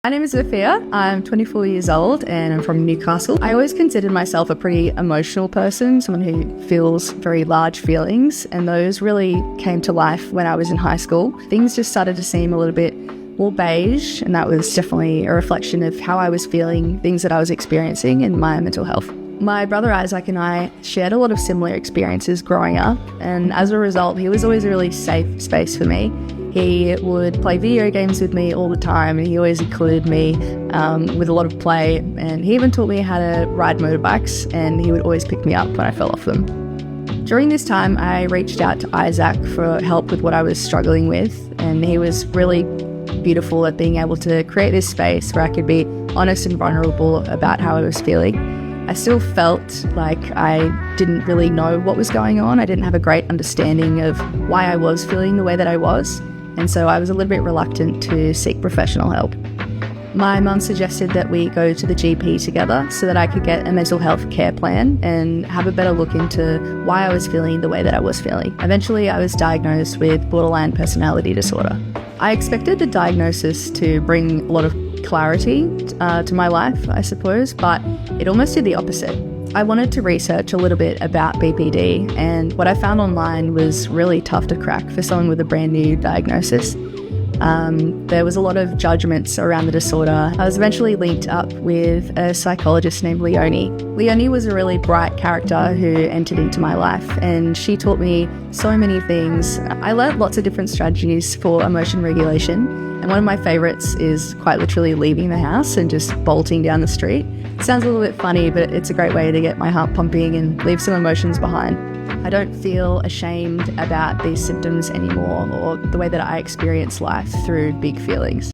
My name is Zofia. I'm 24 years old and I'm from Newcastle. I always considered myself a pretty emotional person, someone who feels very large feelings, and those really came to life when I was in high school. Things just started to seem a little bit more beige, and that was definitely a reflection of how I was feeling, things that I was experiencing in my mental health. My brother Isaac and I shared a lot of similar experiences growing up, and as a result, he was always a really safe space for me. He would play video games with me all the time, and he always included me with a lot of play, and he even taught me how to ride motorbikes, and he would always pick me up when I fell off them. During this time, I reached out to Isaac for help with what I was struggling with, and he was really beautiful at being able to create this space where I could be honest and vulnerable about how I was feeling. I still felt like I didn't really know what was going on. I didn't have a great understanding of why I was feeling the way that I was, and so I was a little bit reluctant to seek professional help. My mum suggested that we go to the GP together so that I could get a mental health care plan and have a better look into why I was feeling the way that I was feeling. Eventually, I was diagnosed with borderline personality disorder. I expected the diagnosis to bring a lot of clarity to my life, I suppose, but it almost did the opposite. I wanted to research a little bit about BPD, and what I found online was really tough to crack for someone with a brand new diagnosis. There was a lot of judgments around the disorder. I was eventually linked up with a psychologist named Leonie. Leonie was a really bright character who entered into my life, and she taught me so many things. I learned lots of different strategies for emotion regulation, and one of my favorites is quite literally leaving the house and just bolting down the street. It sounds a little bit funny, but it's a great way to get my heart pumping and leave some emotions behind. I don't feel ashamed about these symptoms anymore or the way that I experience life through big feelings.